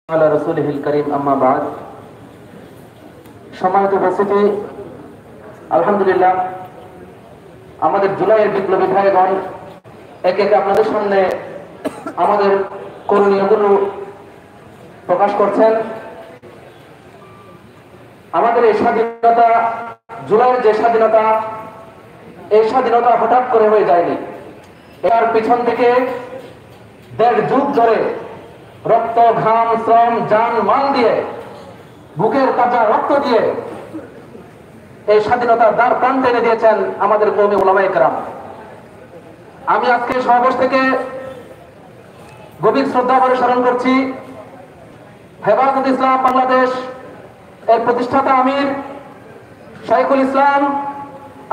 আলা রাসূলিহিল কারীম আম্মা বাদ। সম্মানিত উপস্থিতি, আলহামদুলিল্লাহ আমাদের জুলাইয়ের বিপ্লবী ভাইগণ একে একে আপনাদের সামনে আমাদের করণীয়গুলো প্রকাশ করছেন। আমাদের এই স্বাধীনতা, জুলাইয়ের যে স্বাধীনতা, এই স্বাধীনতা হঠাৎ করে হয়ে যায়নি। এর পিছন থেকে ১.৫ যুগ ধরে রক্ত, ঘাম, শ্রম, জান, মাল দিয়ে, বুকের তাজা রক্ত দিয়ে এই স্বাধীনতার দ্বার প্রাণ টেনে দিয়েছেন আমাদের কওমি উলামায়ে কেরাম। আমি আজকে সমাবেশ থেকে গভীর শ্রদ্ধা করে স্মরণ করছি হেফাজত ইসলাম বাংলাদেশ এর প্রতিষ্ঠাতা আমির শাইখুল ইসলাম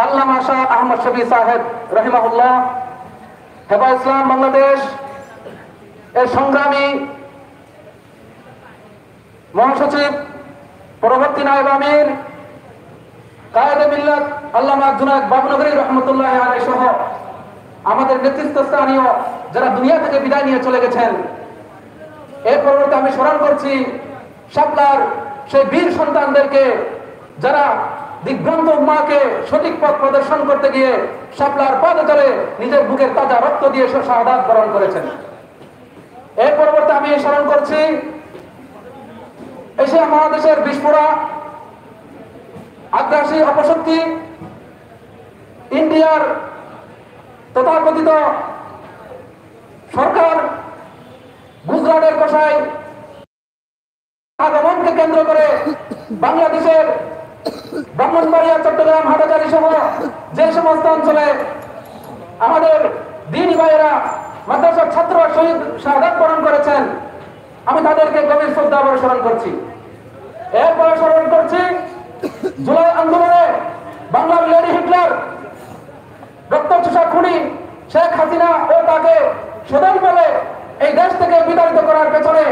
আল্লামা শাহ আহমদ শফি সাহেব রাহিমাহুল্লাহ, হেফাজত ইসলাম বাংলাদেশ এর সংগ্রামী মহাসচিব, পরবর্তী নায়েব আমির কায়েদে মিল্লাত আল্লামা জুনায়েদ বাবনগরী রহমতুল্লাহ আলাইহি সহ আমাদের নেতৃত্বস্থানীয় যারা দুনিয়া থেকে বিদায় নিয়ে চলে গেছেন। এর পরবর্তী আমি স্মরণ করছি শাপলার সেই বীর সন্তানদেরকে যারা দিগ্ভ্রান্ত উম্মাহকে সঠিক পথ প্রদর্শন করতে গিয়ে শাপলার পদতলে নিজের বুকের তাজা রক্ত দিয়ে শাহাদাত বরণ করেছেন। এর পরবর্তী আমি স্মরণ করছি এশিয়া মহাদেশের বিস্ফোরা আগ্রাসী অপশক্তি ইন্ডিয়ার তথাকথিত সরকার গুজরাটের কষাই আগমনকে কেন্দ্র করে বাংলাদেশের ব্রাহ্মণবাড়িয়া, চট্টগ্রাম, হাটহাজারী সহ যে সমস্ত অঞ্চলে আমাদের দ্বীনি ভাইয়েরা মাদ্রাসার ছাত্র শহীদ শাহাদাত বরণ করেছেন, আমি তাদেরকে গভীর শ্রদ্ধা ভরে স্মরণ করছি। এরপরে স্মরণ করছি জুলাই আন্দোলনে বাংলার লেডি হিটলার, রক্তচোষা খুনি শেখ হাসিনা ও তাকে সদল বলে এই দেশ থেকে বিতাড়িত করার পেছনে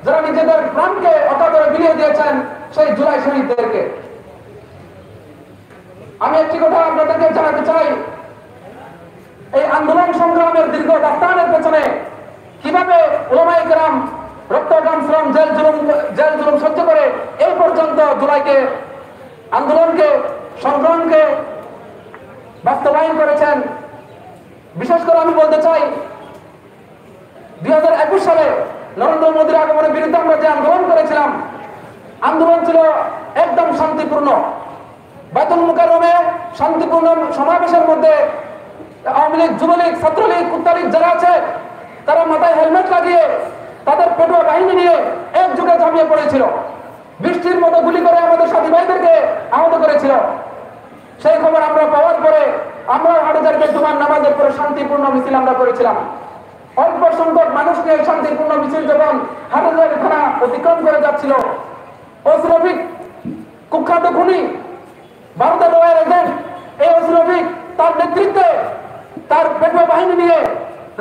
যারা নিজেদের প্রাণকে অকাতরে বিলিয়ে দিয়েছেন সেই জুলাই শহীদদেরকে। আমি একটি কথা আপনাদেরকে জানাতে চাই, এই আন্দোলন সংগ্রামের দীর্ঘ দাস্তানের পেছনে কিভাবে উলামায়ে কেরাম রক্ত, ঘাম, শ্রম, জেল জুলুম সহ্য করে এই পর্যন্ত জুলাইকে, আন্দোলনকে, সংগ্রামকে বাস্তবায়ন করেছেন। বিশেষ করে আমি বলতে চাই 2021 সালে নরেন্দ্র মোদীর আগমনের বিরুদ্ধে আমরা যে আন্দোলন করেছিলাম, আন্দোলন ছিল একদম শান্তিপূর্ণ। বাইতুল মুকাররমে শান্তিপূর্ণ সমাবেশের মধ্যে আওয়ামী লীগ, যুবলীগ, ছাত্রলীগ, কুত্তালীগ যারা আছে তারা মাথায় হেলমেট লাগিয়ে তাদের পেটুয়া বাহিনী নিয়ে একযোগে ঝাঁপিয়ে পড়েছিল, বৃষ্টির মতো গুলি করে আমাদের সাথী ভাইদেরকে আহত করেছিল। সেই খবর আমরা পাওয়ার পরে আমরা হাটহাজারীতে জুমার নামাজের পরে শান্তিপূর্ণ মিছিল আমরা করেছিলাম। অল্প সংখ্যক মানুষ নিয়ে শান্তিপূর্ণ মিছিল যখন হাটহাজারী থানা অতিক্রম করে যাচ্ছিল, ওসি রফিক কুখ্যাত খুনি, ভারতের রয়ের এজেন্ট, এই ওসি রফিক তার নেতৃত্বে তার পেটুয়া বাহিনী নিয়ে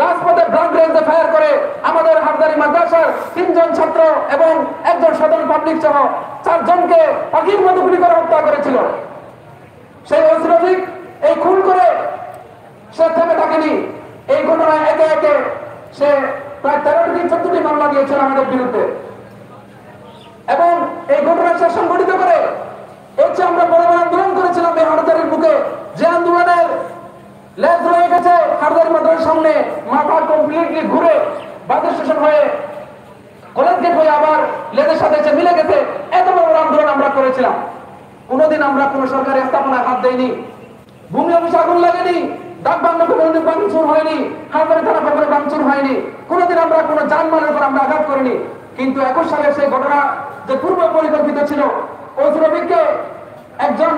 রাজপথে ড্রাগ রেঞ্জে ফায়ার করে আমাদের হাটহাজারী মাদ্রাসার 3 জন ছাত্র এবং একজন সাধারণ পাবলিক সহ 4 জনকে পাখির মতো গুলি করে হত্যা করেছিল। সেই ওসি রফিক এই খুন করে সে থেমে থাকেনি। এই ঘটনায় একে একে সে প্রায় 13টি 14টি মামলা দিয়েছিল আমাদের বিরুদ্ধে, এবং এই ঘটনা সে সংগঠিত করে হচ্ছে আমরা বড় বড় আন্দোলন করেছিলাম এই হাটহাজারীর বুকে, যে আন্দোলনের লেজ রয়ে গেছে হাটহাজারী মাদ্রাসার সামনে, মাথা কমপ্লিটলি ঘুরে বাস স্টেশন হয়ে কলেজ গেট হয়ে আবার লেজের সাথে এসে মিলে গেছে। এত বড় আন্দোলন আমরা করেছিলাম। কোনোদিন আমরা কোনো সরকারি স্থাপনায় হাত দেইনি, ভূমি অফিসে আগুন লাগেনি, ডাক বাংলা কোনোদিন ভাঙচুর হয়নি, হাটহাজারী থানা পুকুরে ভাঙচুর হয়নি, কোনোদিন আমরা কোনো যানবাহনের উপর আমরা আঘাত করিনি। কিন্তু 21 সালে সেই ঘটনা যে পূর্ব পরিকল্পিত ছিল, ওসি রফিককে একজন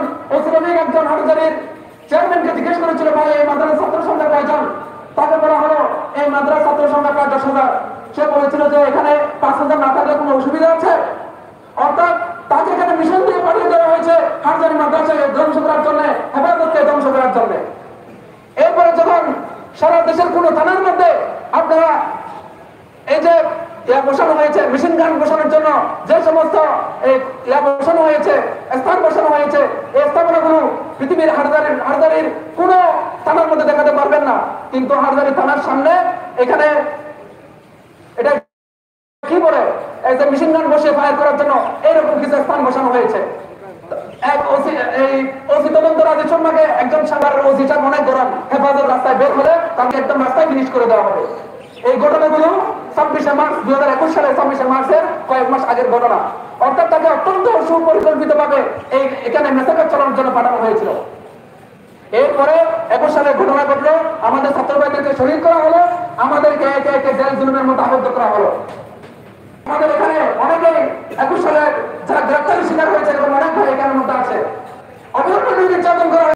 হাটহাজারীর চেয়ারম্যানকে জিজ্ঞেস করেছিল, ভাই এই মাদ্রাসার ছাত্র সংখ্যা কয়জন? তাকে বলা হলো এই মাদ্রাসার ছাত্র সংখ্যা প্রায় 10,000। সে বলেছিল যে এখানে 5,000 না থাকলে কোনো অসুবিধা আছে? অর্থাৎ তাকে এখানে মিশন দিয়ে পাঠিয়ে দেওয়া হয়েছে হাটহাজারী মাদ্রাসাকে ধ্বংস করার জন্য, হেফাজতকে ধ্বংস করার জন্য। এরপরে যখন সারা দেশের কোন থানার মধ্যে আপনারা এই যে বসানো হয়েছে মেশিন গান বসানোর জন্য, যে সমস্ত বসানো হয়েছে, স্থান বসানো হয়েছে, এই স্থাপনাগুলো পৃথিবীর হাটহাজারীর কোন থানার মধ্যে দেখাতে পারবেন না। কিন্তু হাটহাজারী থানার সামনে এখানে এটা কি বলে এই যে মেশিন গান বসে ফায়ার করার জন্য এইরকম কিছু স্থান বসানো হয়েছে। এক ওসি এই ওসি তদন্ত রাজের শর্মাকে একজন সাধারণ ওসি সাহেব অনেক গরম হেফাজত রাস্তায় বের হলে তাকে একদম রাস্তায় ফিনিশ করে দেওয়া হবে। এই ঘটনাগুলো 26শে মার্চ 2021 সালে 26শে মার্চের কয়েক মাস আগের ঘটনা। অর্থাৎ তাকে অত্যন্ত সুপরিকল্পিত ভাবে এখানে মেসাকার চালানোর জন্য পাঠানো হয়েছিল। এরপরে 21 সালে ঘটনা ঘটলো, আমাদের ছাত্র ভাইদেরকে শহীদ করা হলো, আমাদেরকে একে একে জেল জুলুমের মতো আবদ্ধ করা হলো।